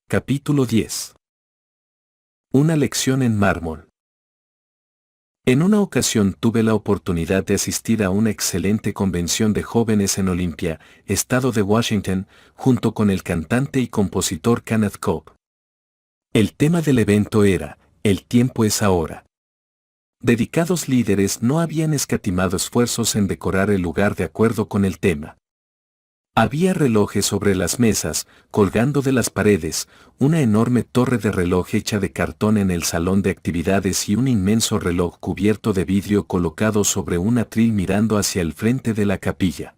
Capítulo 10. Una lección en mármol. En una ocasión tuve la oportunidad de asistir a una excelente convención de jóvenes en Olympia, estado de Washington, junto con el cantante y compositor Kenneth Cope. El tema del evento era, "El tiempo es ahora". Dedicados líderes no habían escatimado esfuerzos en decorar el lugar de acuerdo con el tema. Había relojes sobre las mesas, colgando de las paredes, una enorme torre de reloj hecha de cartón en el salón de actividades y un inmenso reloj cubierto de vidrio colocado sobre un atril mirando hacia el frente de la capilla.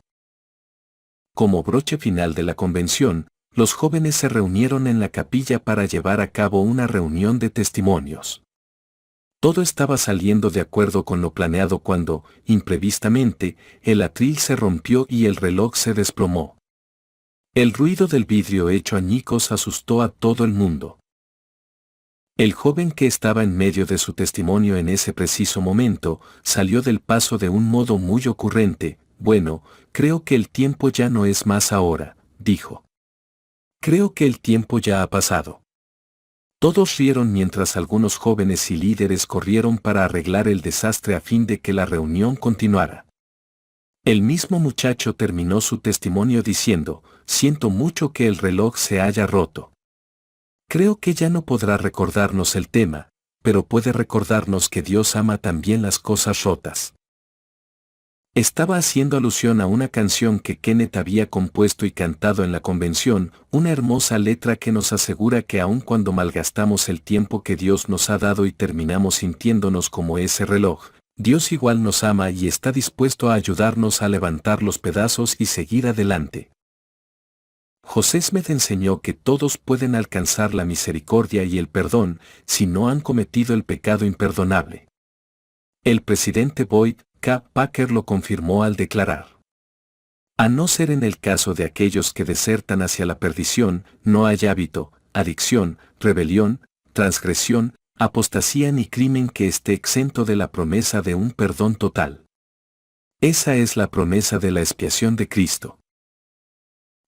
Como broche final de la convención, los jóvenes se reunieron en la capilla para llevar a cabo una reunión de testimonios. Todo estaba saliendo de acuerdo con lo planeado cuando, imprevistamente, el atril se rompió y el reloj se desplomó. El ruido del vidrio hecho añicos asustó a todo el mundo. El joven que estaba en medio de su testimonio en ese preciso momento, salió del paso de un modo muy ocurrente. "Bueno, creo que el tiempo ya no es más ahora", dijo. "Creo que el tiempo ya ha pasado". Todos rieron mientras algunos jóvenes y líderes corrieron para arreglar el desastre a fin de que la reunión continuara. El mismo muchacho terminó su testimonio diciendo, "Siento mucho que el reloj se haya roto. Creo que ya no podrá recordarnos el tema, pero puede recordarnos que Dios ama también las cosas rotas". Estaba haciendo alusión a una canción que Kenneth había compuesto y cantado en la convención, una hermosa letra que nos asegura que aun cuando malgastamos el tiempo que Dios nos ha dado y terminamos sintiéndonos como ese reloj, Dios igual nos ama y está dispuesto a ayudarnos a levantar los pedazos y seguir adelante. José Smith enseñó que todos pueden alcanzar la misericordia y el perdón si no han cometido el pecado imperdonable. El presidente Boyd K. Packer lo confirmó al declarar: "A no ser en el caso de aquellos que desertan hacia la perdición, no hay hábito, adicción, rebelión, transgresión, apostasía ni crimen que esté exento de la promesa de un perdón total". Esa es la promesa de la expiación de Cristo.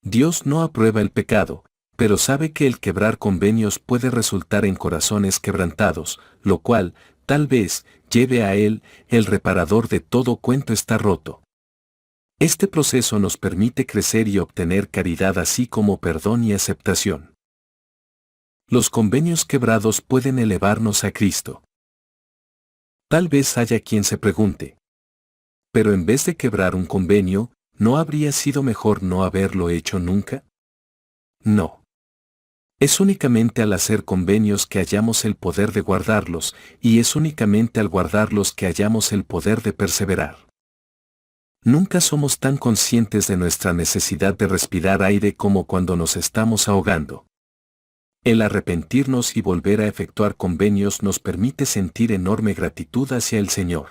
Dios no aprueba el pecado, pero sabe que el quebrar convenios puede resultar en corazones quebrantados, lo cual, tal vez, lleve a él, el reparador de todo cuento está roto. Este proceso nos permite crecer y obtener caridad así como perdón y aceptación. Los convenios quebrados pueden elevarnos a Cristo. Tal vez haya quien se pregunte: "Pero en vez de quebrar un convenio, ¿no habría sido mejor no haberlo hecho nunca?". No. Es únicamente al hacer convenios que hallamos el poder de guardarlos, y es únicamente al guardarlos que hallamos el poder de perseverar. Nunca somos tan conscientes de nuestra necesidad de respirar aire como cuando nos estamos ahogando. El arrepentirnos y volver a efectuar convenios nos permite sentir enorme gratitud hacia el Señor.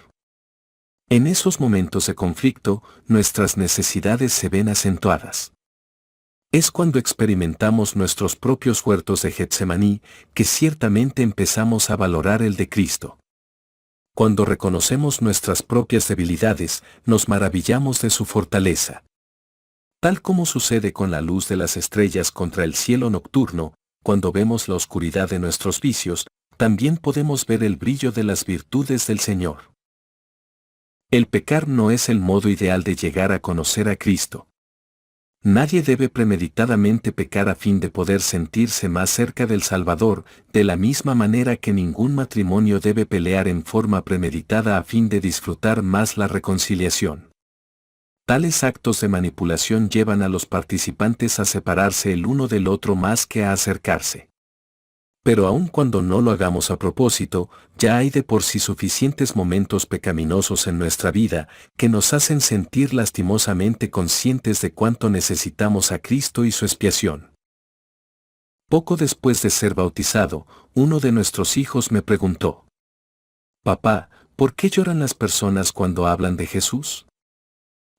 En esos momentos de conflicto, nuestras necesidades se ven acentuadas. Es cuando experimentamos nuestros propios huertos de Getsemaní que ciertamente empezamos a valorar el de Cristo. Cuando reconocemos nuestras propias debilidades, nos maravillamos de su fortaleza. Tal como sucede con la luz de las estrellas contra el cielo nocturno, cuando vemos la oscuridad de nuestros vicios, también podemos ver el brillo de las virtudes del Señor. El pecar no es el modo ideal de llegar a conocer a Cristo. Nadie debe premeditadamente pecar a fin de poder sentirse más cerca del Salvador, de la misma manera que ningún matrimonio debe pelear en forma premeditada a fin de disfrutar más la reconciliación. Tales actos de manipulación llevan a los participantes a separarse el uno del otro más que a acercarse. Pero aun cuando no lo hagamos a propósito, ya hay de por sí suficientes momentos pecaminosos en nuestra vida que nos hacen sentir lastimosamente conscientes de cuánto necesitamos a Cristo y su expiación. Poco después de ser bautizado, uno de nuestros hijos me preguntó: "Papá, ¿por qué lloran las personas cuando hablan de Jesús?".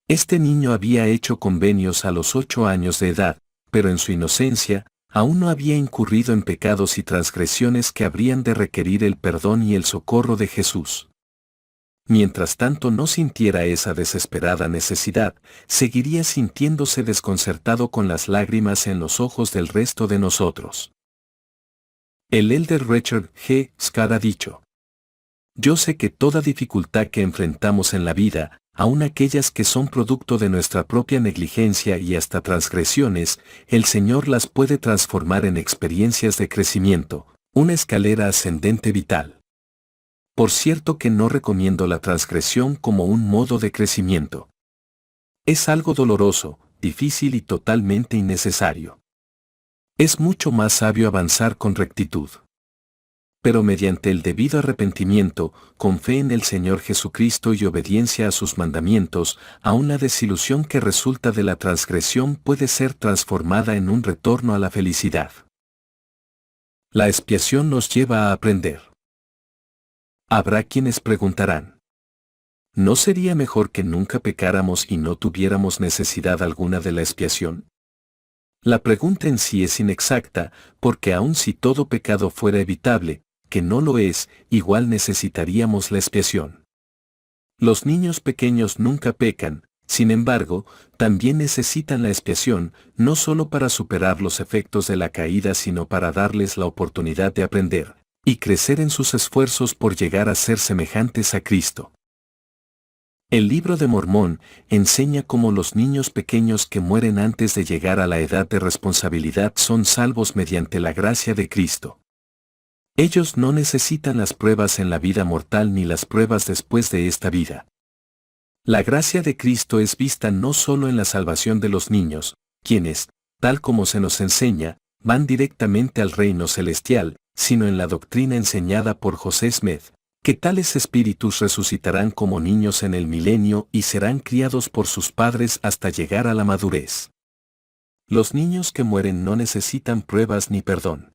Este niño había hecho convenios a los 8 años de edad, pero en su inocencia, aún no había incurrido en pecados y transgresiones que habrían de requerir el perdón y el socorro de Jesús. Mientras tanto no sintiera esa desesperada necesidad, seguiría sintiéndose desconcertado con las lágrimas en los ojos del resto de nosotros. El elder Richard G. Scott ha dicho: yo sé que toda dificultad que enfrentamos en la vida, aun aquellas que son producto de nuestra propia negligencia y hasta transgresiones, el Señor las puede transformar en experiencias de crecimiento, una escalera ascendente vital. Por cierto que no recomiendo la transgresión como un modo de crecimiento. Es algo doloroso, difícil y totalmente innecesario. Es mucho más sabio avanzar con rectitud. Pero mediante el debido arrepentimiento, con fe en el Señor Jesucristo y obediencia a sus mandamientos, aun la desilusión que resulta de la transgresión puede ser transformada en un retorno a la felicidad. La expiación nos lleva a aprender. Habrá quienes preguntarán: ¿no sería mejor que nunca pecáramos y no tuviéramos necesidad alguna de la expiación? La pregunta en sí es inexacta, porque aun si todo pecado fuera evitable, que no lo es, igual necesitaríamos la expiación. Los niños pequeños nunca pecan, sin embargo, también necesitan la expiación, no solo para superar los efectos de la caída, sino para darles la oportunidad de aprender y crecer en sus esfuerzos por llegar a ser semejantes a Cristo. El Libro de Mormón enseña cómo los niños pequeños que mueren antes de llegar a la edad de responsabilidad son salvos mediante la gracia de Cristo. Ellos no necesitan las pruebas en la vida mortal ni las pruebas después de esta vida. La gracia de Cristo es vista no solo en la salvación de los niños, quienes, tal como se nos enseña, van directamente al reino celestial, sino en la doctrina enseñada por José Smith, que tales espíritus resucitarán como niños en el milenio y serán criados por sus padres hasta llegar a la madurez. Los niños que mueren no necesitan pruebas ni perdón.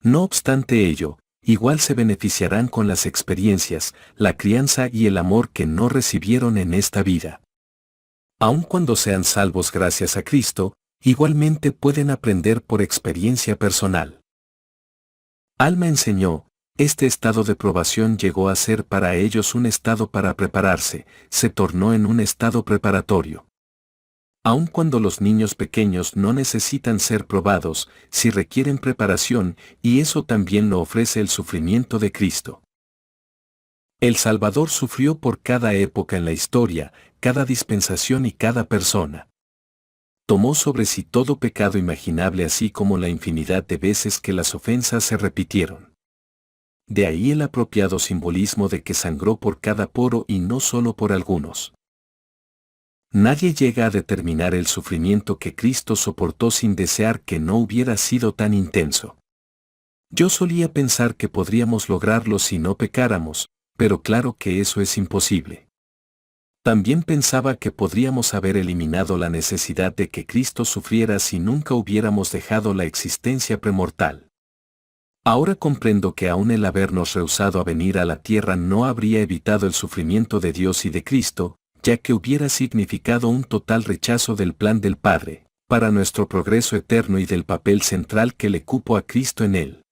No obstante ello, igual se beneficiarán con las experiencias, la crianza y el amor que no recibieron en esta vida. Aun cuando sean salvos gracias a Cristo, igualmente pueden aprender por experiencia personal. Alma enseñó: este estado de probación llegó a ser para ellos un estado para prepararse, se tornó en un estado preparatorio. Aun cuando los niños pequeños no necesitan ser probados, sí requieren preparación, y eso también lo ofrece el sufrimiento de Cristo. El Salvador sufrió por cada época en la historia, cada dispensación y cada persona. Tomó sobre sí todo pecado imaginable, así como la infinidad de veces que las ofensas se repitieron. De ahí el apropiado simbolismo de que sangró por cada poro y no solo por algunos. Nadie llega a determinar el sufrimiento que Cristo soportó sin desear que no hubiera sido tan intenso. Yo solía pensar que podríamos lograrlo si no pecáramos, pero claro que eso es imposible. También pensaba que podríamos haber eliminado la necesidad de que Cristo sufriera si nunca hubiéramos dejado la existencia premortal. Ahora comprendo que aún el habernos rehusado a venir a la tierra no habría evitado el sufrimiento de Dios y de Cristo, ya que hubiera significado un total rechazo del plan del Padre, para nuestro progreso eterno y del papel central que le cupo a Cristo en él.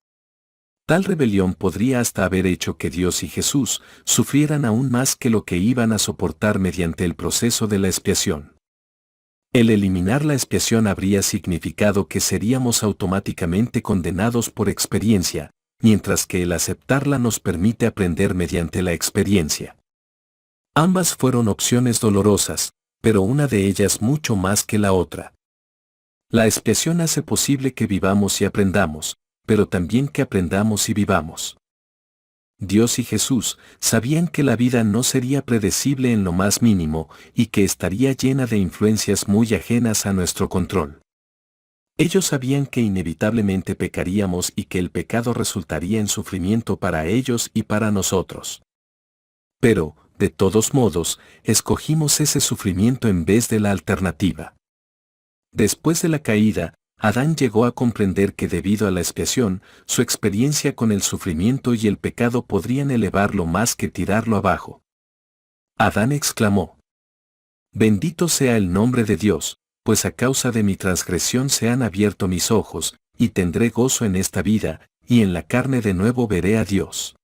Tal rebelión podría hasta haber hecho que Dios y Jesús sufrieran aún más que lo que iban a soportar mediante el proceso de la expiación. El eliminar la expiación habría significado que seríamos automáticamente condenados por experiencia, mientras que el aceptarla nos permite aprender mediante la experiencia. Ambas fueron opciones dolorosas, pero una de ellas mucho más que la otra. La expiación hace posible que vivamos y aprendamos, pero también que aprendamos y vivamos. Dios y Jesús sabían que la vida no sería predecible en lo más mínimo y que estaría llena de influencias muy ajenas a nuestro control. Ellos sabían que inevitablemente pecaríamos y que el pecado resultaría en sufrimiento para ellos y para nosotros. Pero, de todos modos, escogimos ese sufrimiento en vez de la alternativa. Después de la caída, Adán llegó a comprender que debido a la expiación, su experiencia con el sufrimiento y el pecado podrían elevarlo más que tirarlo abajo. Adán exclamó: «Bendito sea el nombre de Dios, pues a causa de mi transgresión se han abierto mis ojos, y tendré gozo en esta vida, y en la carne de nuevo veré a Dios».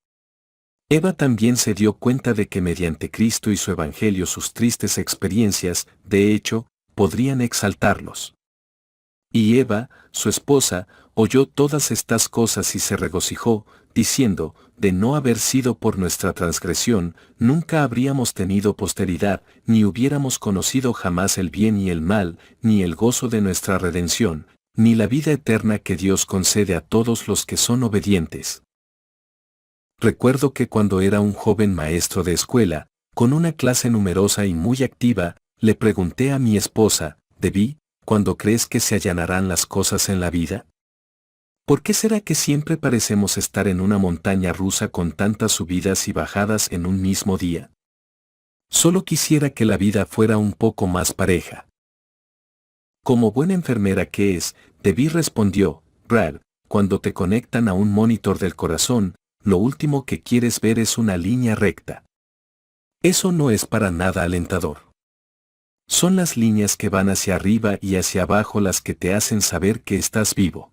Eva también se dio cuenta de que mediante Cristo y su Evangelio sus tristes experiencias, de hecho, podrían exaltarlos. Y Eva, su esposa, oyó todas estas cosas y se regocijó, diciendo, de no haber sido por nuestra transgresión, nunca habríamos tenido posteridad, ni hubiéramos conocido jamás el bien y el mal, ni el gozo de nuestra redención, ni la vida eterna que Dios concede a todos los que son obedientes. Recuerdo que cuando era un joven maestro de escuela, con una clase numerosa y muy activa, le pregunté a mi esposa, Debbie, ¿cuándo crees que se allanarán las cosas en la vida? ¿Por qué será que siempre parecemos estar en una montaña rusa con tantas subidas y bajadas en un mismo día? Solo quisiera que la vida fuera un poco más pareja. Como buena enfermera que es, Debbie respondió, Brad, cuando te conectan a un monitor del corazón, lo último que quieres ver es una línea recta. Eso no es para nada alentador. Son las líneas que van hacia arriba y hacia abajo las que te hacen saber que estás vivo.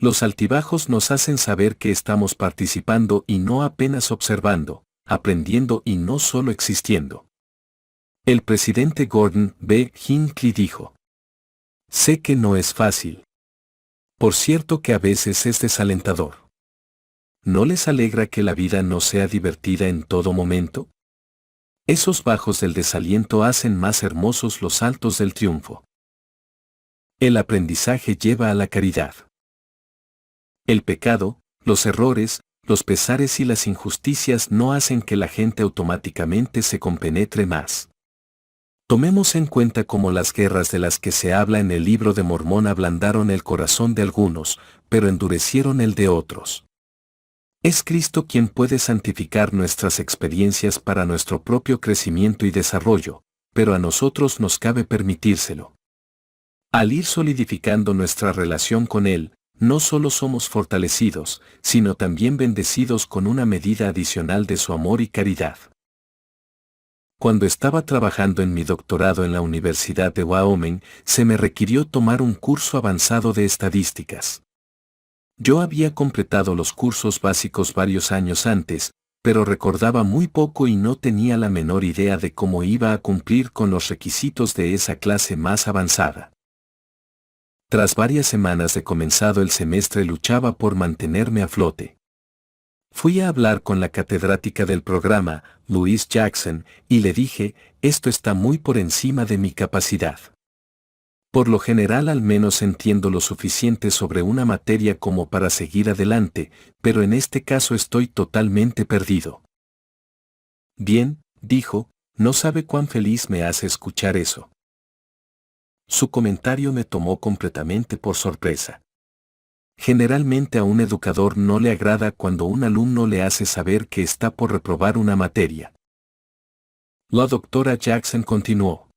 Los altibajos nos hacen saber que estamos participando y no apenas observando, aprendiendo y no solo existiendo. El presidente Gordon B. Hinckley dijo: sé que no es fácil. Por cierto que a veces es desalentador. ¿No les alegra que la vida no sea divertida en todo momento? Esos bajos del desaliento hacen más hermosos los altos del triunfo. El aprendizaje lleva a la caridad. El pecado, los errores, los pesares y las injusticias no hacen que la gente automáticamente se compenetre más. Tomemos en cuenta cómo las guerras de las que se habla en el libro de Mormón ablandaron el corazón de algunos, pero endurecieron el de otros. Es Cristo quien puede santificar nuestras experiencias para nuestro propio crecimiento y desarrollo, pero a nosotros nos cabe permitírselo. Al ir solidificando nuestra relación con Él, no solo somos fortalecidos, sino también bendecidos con una medida adicional de su amor y caridad. Cuando estaba trabajando en mi doctorado en la Universidad de Wyoming, se me requirió tomar un curso avanzado de estadísticas. Yo había completado los cursos básicos varios años antes, pero recordaba muy poco y no tenía la menor idea de cómo iba a cumplir con los requisitos de esa clase más avanzada. Tras varias semanas de comenzado el semestre luchaba por mantenerme a flote. Fui a hablar con la catedrática del programa, Louise Jackson, y le dije, esto está muy por encima de mi capacidad. Por lo general al menos entiendo lo suficiente sobre una materia como para seguir adelante, pero en este caso estoy totalmente perdido. Bien, dijo, no sabe cuán feliz me hace escuchar eso. Su comentario me tomó completamente por sorpresa. Generalmente a un educador no le agrada cuando un alumno le hace saber que está por reprobar una materia. La doctora Jackson continuó.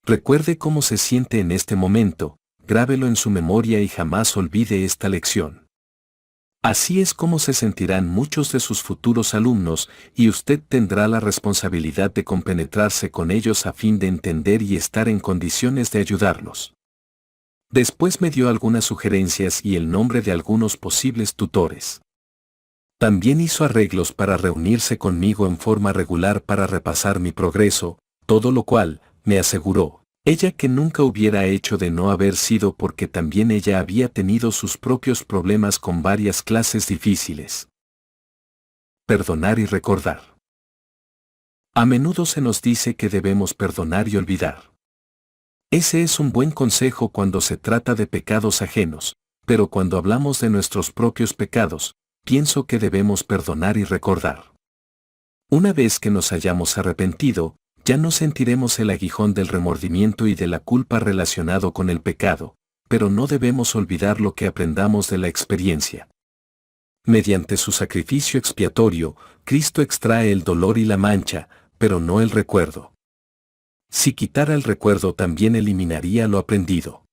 Recuerde cómo se siente en este momento, grábelo en su memoria y jamás olvide esta lección. Así es como se sentirán muchos de sus futuros alumnos, y usted tendrá la responsabilidad de compenetrarse con ellos a fin de entender y estar en condiciones de ayudarlos. Después me dio algunas sugerencias y el nombre de algunos posibles tutores. También hizo arreglos para reunirse conmigo en forma regular para repasar mi progreso, todo lo cual, me aseguró, ella que nunca hubiera hecho de no haber sido porque también ella había tenido sus propios problemas con varias clases difíciles. Perdonar y recordar. A menudo se nos dice que debemos perdonar y olvidar. Ese es un buen consejo cuando se trata de pecados ajenos, pero cuando hablamos de nuestros propios pecados, pienso que debemos perdonar y recordar. Una vez que nos hayamos arrepentido, ya no sentiremos el aguijón del remordimiento y de la culpa relacionado con el pecado, pero no debemos olvidar lo que aprendamos de la experiencia. Mediante su sacrificio expiatorio, Cristo extrae el dolor y la mancha, pero no el recuerdo. Si quitara el recuerdo también eliminaría lo aprendido.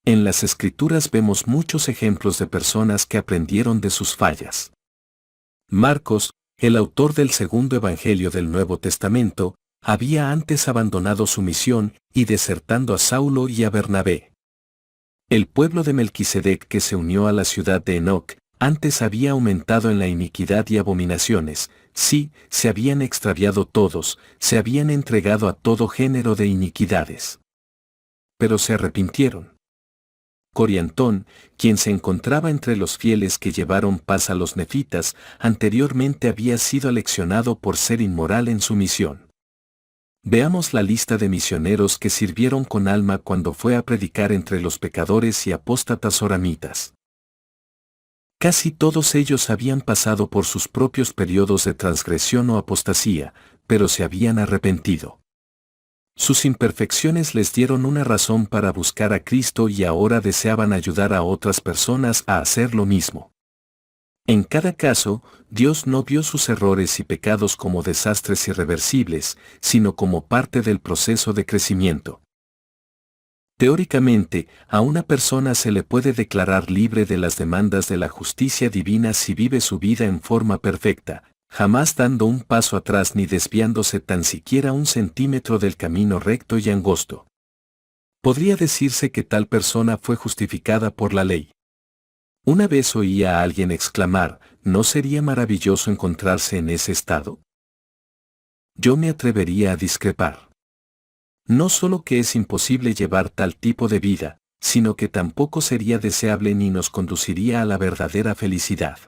En las Escrituras vemos muchos ejemplos de personas que aprendieron de sus fallas. Marcos, el autor del segundo Evangelio del Nuevo Testamento, había antes abandonado su misión y desertando a Saulo y a Bernabé. El pueblo de Melquisedec que se unió a la ciudad de Enoc, antes había aumentado en la iniquidad y abominaciones, sí, se habían extraviado todos, se habían entregado a todo género de iniquidades. pero se arrepintieron. Coriantón, quien se encontraba entre los fieles que llevaron paz a los nefitas, anteriormente había sido aleccionado por ser inmoral en su misión. Veamos la lista de misioneros que sirvieron con alma cuando fue a predicar entre los pecadores y apóstatas oramitas. Casi todos ellos habían pasado por sus propios periodos de transgresión o apostasía, pero se habían arrepentido. Sus imperfecciones les dieron una razón para buscar a Cristo y ahora deseaban ayudar a otras personas a hacer lo mismo. En cada caso, Dios no vio sus errores y pecados como desastres irreversibles, sino como parte del proceso de crecimiento. Teóricamente, a una persona se le puede declarar libre de las demandas de la justicia divina si vive su vida en forma perfecta, jamás dando un paso atrás ni desviándose tan siquiera un centímetro del camino recto y angosto. Podría decirse que tal persona fue justificada por la ley. Una vez oí a alguien exclamar, ¿no sería maravilloso encontrarse en ese estado? Yo me atrevería a discrepar. No solo que es imposible llevar tal tipo de vida, sino que tampoco sería deseable ni nos conduciría a la verdadera felicidad.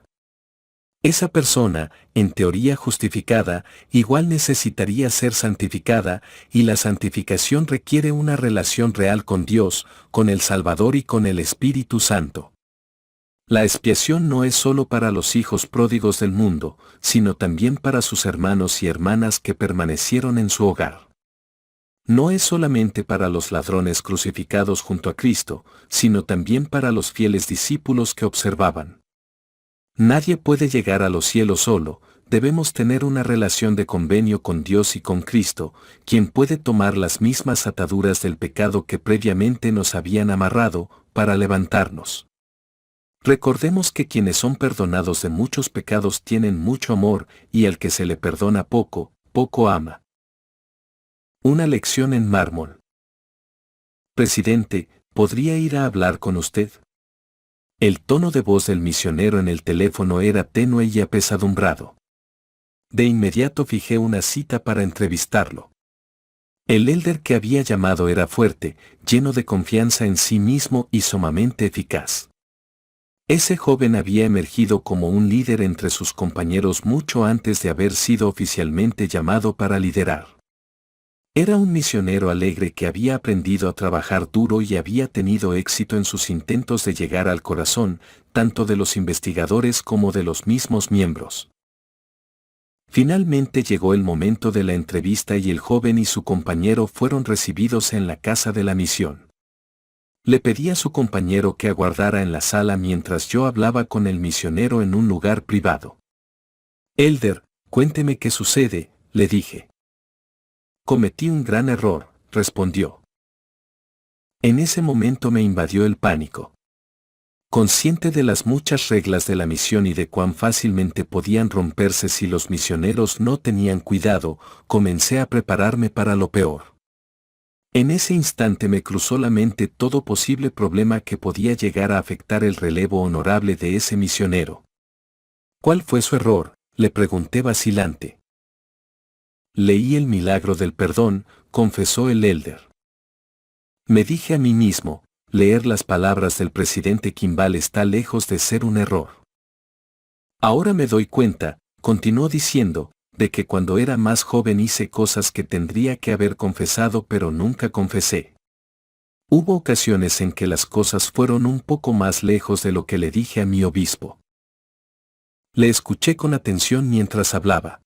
Esa persona, en teoría justificada, igual necesitaría ser santificada, y la santificación requiere una relación real con Dios, con el Salvador y con el Espíritu Santo. La expiación no es solo para los hijos pródigos del mundo, sino también para sus hermanos y hermanas que permanecieron en su hogar. No es solamente para los ladrones crucificados junto a Cristo, sino también para los fieles discípulos que observaban. Nadie puede llegar a los cielos solo, debemos tener una relación de convenio con Dios y con Cristo, quien puede tomar las mismas ataduras del pecado que previamente nos habían amarrado, para levantarnos. Recordemos que quienes son perdonados de muchos pecados tienen mucho amor, y al que se le perdona poco, poco ama. Una lección en mármol. Presidente, ¿podría ir a hablar con usted? El tono de voz del misionero en el teléfono era tenue y apesadumbrado. De inmediato fijé una cita para entrevistarlo. El elder que había llamado era fuerte, lleno de confianza en sí mismo y sumamente eficaz. Ese joven había emergido como un líder entre sus compañeros mucho antes de haber sido oficialmente llamado para liderar. Era un misionero alegre que había aprendido a trabajar duro y había tenido éxito en sus intentos de llegar al corazón, tanto de los investigadores como de los mismos miembros. Finalmente llegó el momento de la entrevista y el joven y su compañero fueron recibidos en la casa de la misión. Le pedí a su compañero que aguardara en la sala mientras yo hablaba con el misionero en un lugar privado. Elder, cuénteme qué sucede, le dije. Cometí un gran error, respondió. En ese momento me invadió el pánico. Consciente de las muchas reglas de la misión y de cuán fácilmente podían romperse si los misioneros no tenían cuidado, comencé a prepararme para lo peor. En ese instante me cruzó la mente todo posible problema que podía llegar a afectar el relevo honorable de ese misionero. ¿Cuál fue su error?, le pregunté vacilante. Leí el milagro del perdón, confesó el elder. Me dije a mí mismo, leer las palabras del presidente Kimball está lejos de ser un error. Ahora me doy cuenta, continuó diciendo, de que cuando era más joven hice cosas que tendría que haber confesado pero nunca confesé. Hubo ocasiones en que las cosas fueron un poco más lejos de lo que le dije a mi obispo. Le escuché con atención mientras hablaba.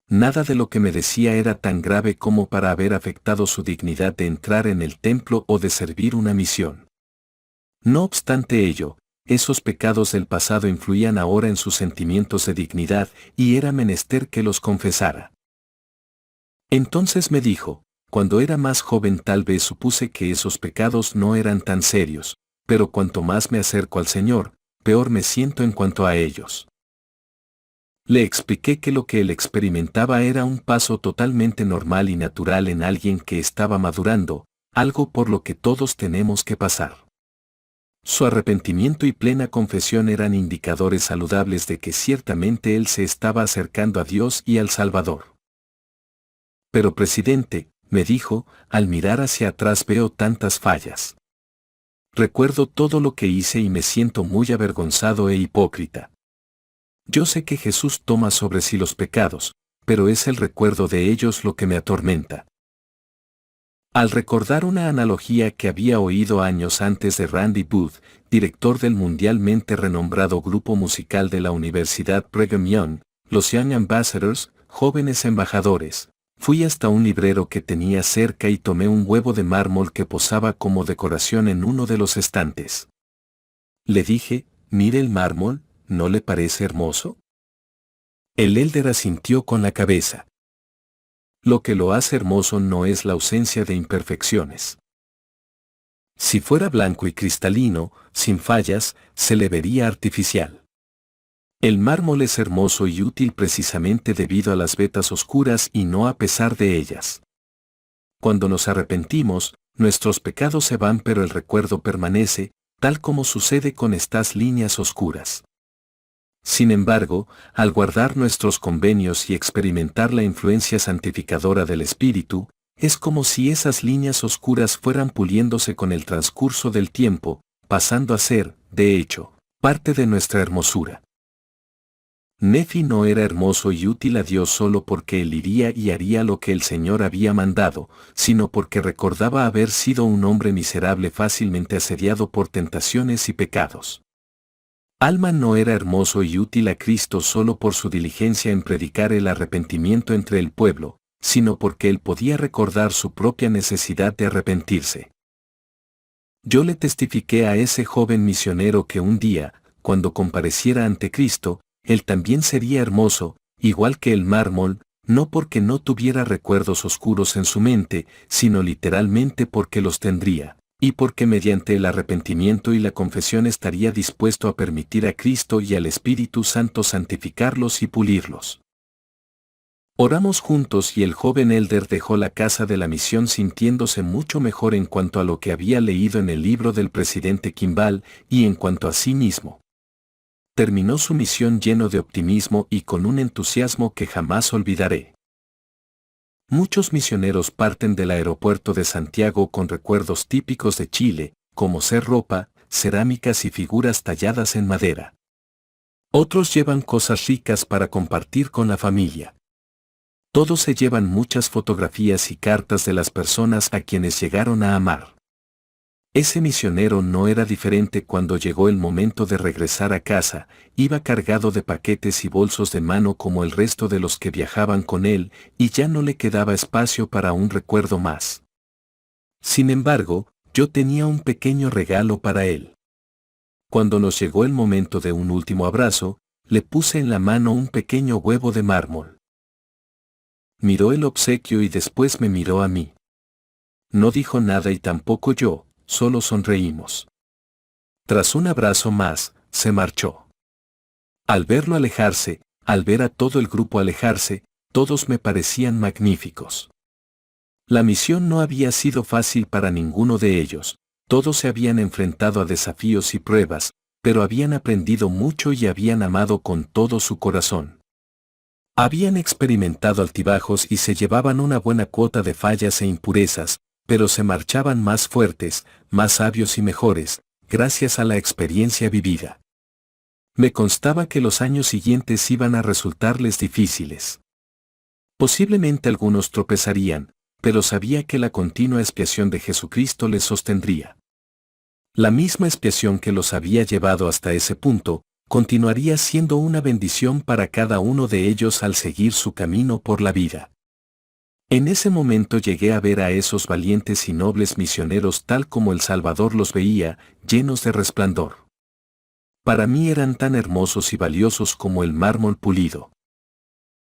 Nada de lo que me decía era tan grave como para haber afectado su dignidad de entrar en el templo o de servir una misión. No obstante ello, esos pecados del pasado influían ahora en sus sentimientos de dignidad y era menester que los confesara. Entonces me dijo, cuando era más joven tal vez supuse que esos pecados no eran tan serios, pero cuanto más me acerco al Señor, peor me siento en cuanto a ellos. Le expliqué que lo que él experimentaba era un paso totalmente normal y natural en alguien que estaba madurando, algo por lo que todos tenemos que pasar. Su arrepentimiento y plena confesión eran indicadores saludables de que ciertamente él se estaba acercando a Dios y al Salvador. Pero presidente, me dijo, al mirar hacia atrás veo tantas fallas. Recuerdo todo lo que hice y me siento muy avergonzado e hipócrita. Yo sé que Jesús toma sobre sí los pecados, pero es el recuerdo de ellos lo que me atormenta. Al recordar una analogía que había oído años antes de Randy Booth, director del mundialmente renombrado grupo musical de la Universidad Brigham Young, los Young Ambassadors, jóvenes embajadores, fui hasta un librero que tenía cerca y tomé un huevo de mármol que posaba como decoración en uno de los estantes. Le dije, mire el mármol, ¿no le parece hermoso? El elder asintió con la cabeza. Lo que lo hace hermoso no es la ausencia de imperfecciones. Si fuera blanco y cristalino, sin fallas, se le vería artificial. El mármol es hermoso y útil precisamente debido a las vetas oscuras y no a pesar de ellas. Cuando nos arrepentimos, nuestros pecados se van pero el recuerdo permanece, tal como sucede con estas líneas oscuras. Sin embargo, al guardar nuestros convenios y experimentar la influencia santificadora del Espíritu, es como si esas líneas oscuras fueran puliéndose con el transcurso del tiempo, pasando a ser, de hecho, parte de nuestra hermosura. Nefi no era hermoso y útil a Dios solo porque él iría y haría lo que el Señor había mandado, sino porque recordaba haber sido un hombre miserable fácilmente asediado por tentaciones y pecados. Alma no era hermoso y útil a Cristo solo por su diligencia en predicar el arrepentimiento entre el pueblo, sino porque él podía recordar su propia necesidad de arrepentirse. Yo le testifiqué a ese joven misionero que un día, cuando compareciera ante Cristo, él también sería hermoso, igual que el mármol, no porque no tuviera recuerdos oscuros en su mente, sino literalmente porque los tendría, y porque mediante el arrepentimiento y la confesión estaría dispuesto a permitir a Cristo y al Espíritu Santo santificarlos y pulirlos. Oramos juntos y el joven elder dejó la casa de la misión sintiéndose mucho mejor en cuanto a lo que había leído en el libro del presidente Kimball y en cuanto a sí mismo. Terminó su misión lleno de optimismo y con un entusiasmo que jamás olvidaré. Muchos misioneros parten del aeropuerto de Santiago con recuerdos típicos de Chile, como ser ropa, cerámicas y figuras talladas en madera. Otros llevan cosas ricas para compartir con la familia. Todos se llevan muchas fotografías y cartas de las personas a quienes llegaron a amar. Ese misionero no era diferente cuando llegó el momento de regresar a casa, iba cargado de paquetes y bolsos de mano como el resto de los que viajaban con él, y ya no le quedaba espacio para un recuerdo más. Sin embargo, yo tenía un pequeño regalo para él. Cuando nos llegó el momento de un último abrazo, le puse en la mano un pequeño huevo de mármol. Miró el obsequio y después me miró a mí. No dijo nada y tampoco yo. Solo sonreímos. Tras un abrazo más, se marchó. Al verlo alejarse, al ver a todo el grupo alejarse, todos me parecían magníficos. La misión no había sido fácil para ninguno de ellos, todos se habían enfrentado a desafíos y pruebas, pero habían aprendido mucho y habían amado con todo su corazón. Habían experimentado altibajos y se llevaban una buena cuota de fallas e impurezas, pero se marchaban más fuertes, más sabios y mejores, gracias a la experiencia vivida. Me constaba que los años siguientes iban a resultarles difíciles. Posiblemente algunos tropezarían, pero sabía que la continua expiación de Jesucristo les sostendría. La misma expiación que los había llevado hasta ese punto, continuaría siendo una bendición para cada uno de ellos al seguir su camino por la vida. En ese momento llegué a ver a esos valientes y nobles misioneros tal como el Salvador los veía, llenos de resplandor. Para mí eran tan hermosos y valiosos como el mármol pulido.